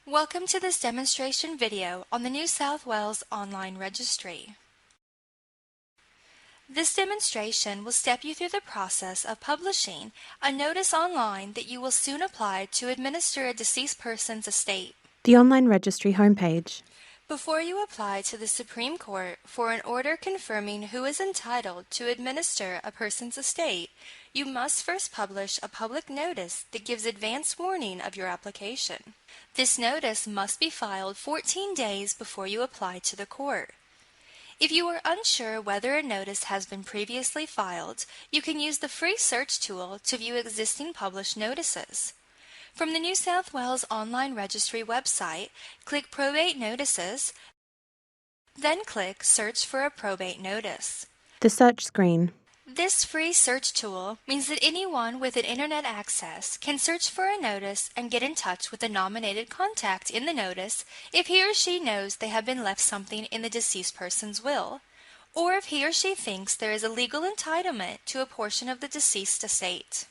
Welcome to this demonstration video on the New South Wales Online Registry. This demonstration will step you through the process of publishing a notice online that you will soon apply to administer a deceased person's estate. The online registry homepage. Before you apply to the Supreme Court for an order confirming who is entitled to administer a person's estate, you must first publish a public notice that gives advance warning of your application. This notice must be filed 14 days before you apply to the court. If you are unsure whether a notice has been previously filed, you can use the free search tool to view existing published notices. From the New South Wales Online Registry website, click Probate Notices, then click Search for a Probate Notice. The search screen. This free search tool means that anyone with an internet access can search for a notice and get in touch with the nominated contact in the notice if he or she knows they have been left something in the deceased person's will, or if he or she thinks there is a legal entitlement to a portion of the deceased estate.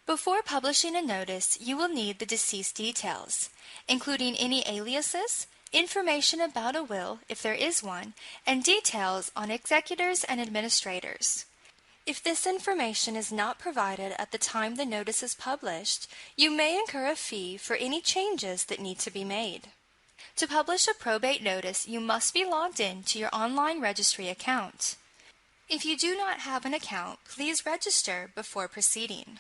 Before publishing a notice, you will need the deceased details, including any aliases, information about a will, if there is one, and details on executors and administrators. If this information is not provided at the time the notice is published, you may incur a fee for any changes that need to be made. To publish a probate notice, you must be logged in to your online registry account. If you do not have an account, please register before proceeding.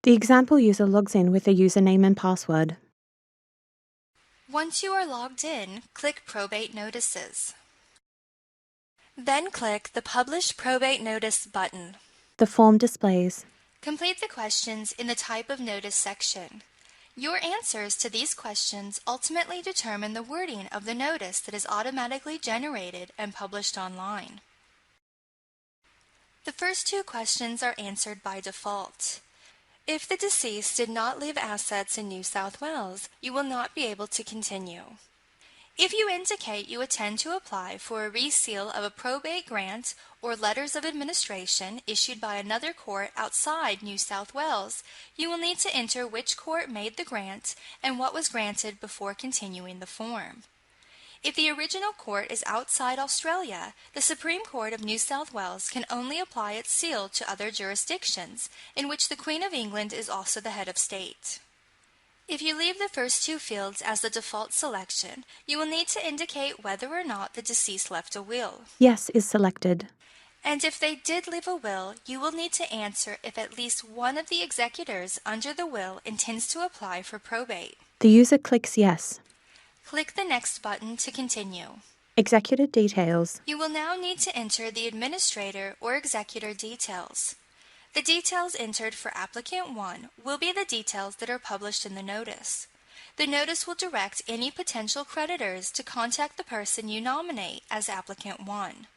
The example user logs in with a username and password. Once you are logged in, click Probate Notices. Then click the Publish Probate Notice button. The form displays. Complete the questions in the Type of Notice section. Your answers to these questions ultimately determine the wording of the notice that is automatically generated and published online. The first two questions are answered by default. If the deceased did not leave assets in New South Wales, you will not be able to continue. If you indicate you intend to apply for a reseal of a probate grant or letters of administration issued by another court outside New South Wales, you will need to enter which court made the grant and what was granted before continuing the form. If the original court is outside Australia, the Supreme Court of New South Wales can only apply its seal to other jurisdictions, in which the Queen of England is also the head of state. If you leave the first two fields as the default selection, you will need to indicate whether or not the deceased left a will. Yes is selected. And if they did leave a will, you will need to answer if at least one of the executors under the will intends to apply for probate. The user clicks Yes. Click the Next button to continue. Executor details. You will now need to enter the administrator or executor details. The details entered for applicant 1 will be the details that are published in the notice. The notice will direct any potential creditors to contact the person you nominate as applicant 1.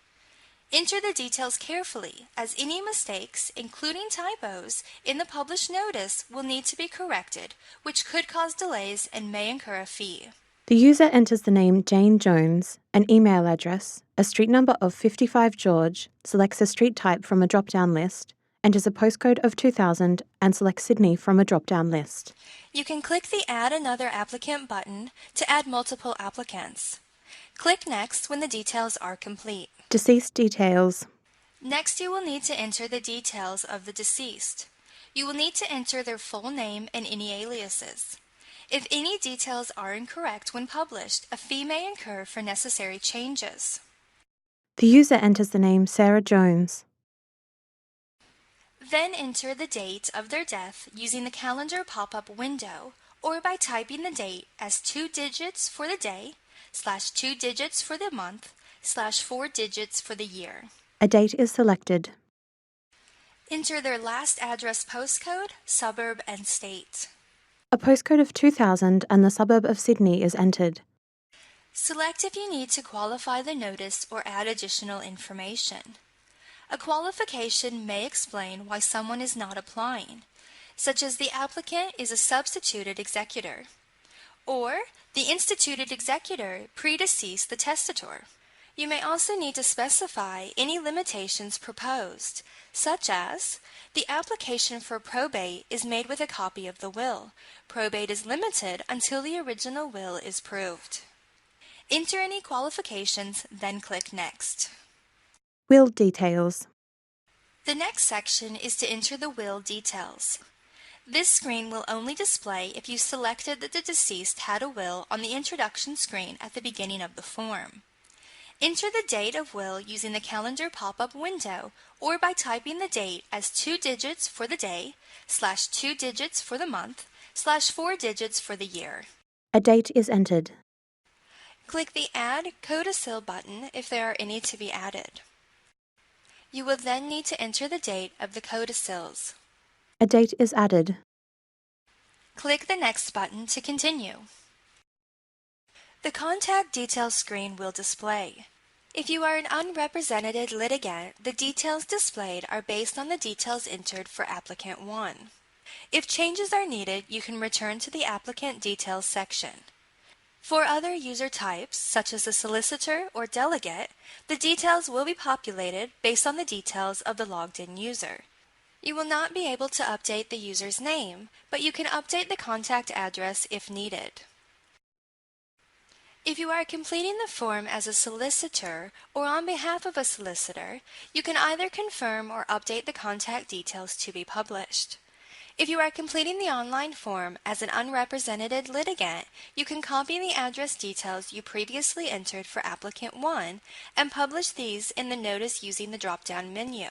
Enter the details carefully, as any mistakes, including typos, in the published notice will need to be corrected, which could cause delays and may incur a fee. The user enters the name Jane Jones, an email address, a street number of 55 George, selects a street type from a drop-down list, enters a postcode of 2000 and selects Sydney from a drop-down list. You can click the Add Another Applicant button to add multiple applicants. Click Next when the details are complete. Deceased details. Next, you will need to enter the details of the deceased. You will need to enter their full name and any aliases. If any details are incorrect when published, a fee may incur for necessary changes. The user enters the name Sarah Jones. Then enter the date of their death using the calendar pop-up window or by typing the date as 2 digits for the day, /2 digits for the month, /4 digits for the year. A date is selected. Enter their last address postcode, suburb, and state. A postcode of 2000 and the suburb of Sydney is entered. Select if you need to qualify the notice or add additional information. A qualification may explain why someone is not applying, such as the applicant is a substituted executor, or the instituted executor predeceased the testator. You may also need to specify any limitations proposed, such as, the application for probate is made with a copy of the will. Probate is limited until the original will is proved. Enter any qualifications, then click Next. Will details. The next section is to enter the will details. This screen will only display if you selected that the deceased had a will on the introduction screen at the beginning of the form. Enter the date of will using the calendar pop-up window or by typing the date as 2 digits for the day, /2 digits for the month, /4 digits for the year. A date is entered. Click the Add Codicil button if there are any to be added. You will then need to enter the date of the codicils. A date is added. Click the Next button to continue. The contact details screen will display. If you are an unrepresented litigant, the details displayed are based on the details entered for applicant 1. If changes are needed, you can return to the applicant details section. For other user types, such as a solicitor or delegate, the details will be populated based on the details of the logged-in user. You will not be able to update the user's name, but you can update the contact address if needed. If you are completing the form as a solicitor or on behalf of a solicitor, you can either confirm or update the contact details to be published. If you are completing the online form as an unrepresented litigant, you can copy the address details you previously entered for applicant 1 and publish these in the notice using the drop-down menu.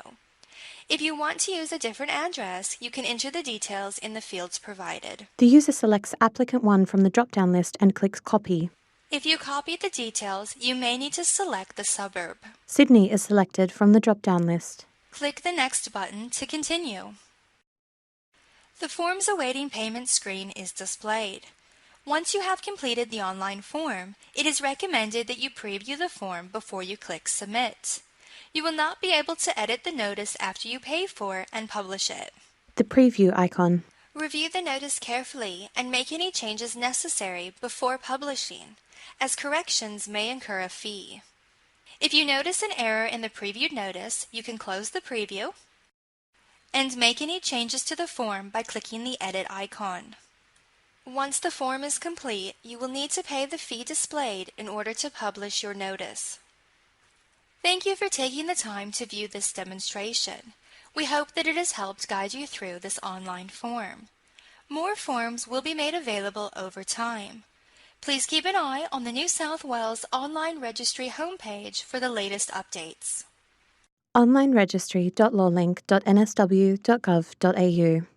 If you want to use a different address, you can enter the details in the fields provided. The user selects applicant 1 from the drop-down list and clicks Copy. If you copy the details, you may need to select the suburb. Sydney is selected from the drop-down list. Click the Next button to continue. The form's awaiting payment screen is displayed. Once you have completed the online form, it is recommended that you preview the form before you click Submit. You will not be able to edit the notice after you pay for and publish it. The preview icon. Review the notice carefully and make any changes necessary before publishing, as corrections may incur a fee. If you notice an error in the previewed notice, you can close the preview and make any changes to the form by clicking the Edit icon. Once the form is complete, you will need to pay the fee displayed in order to publish your notice. Thank you for taking the time to view this demonstration. We hope that it has helped guide you through this online form. More forms will be made available over time. Please keep an eye on the New South Wales Online Registry homepage for the latest updates. onlineregistry.lawlink.nsw.gov.au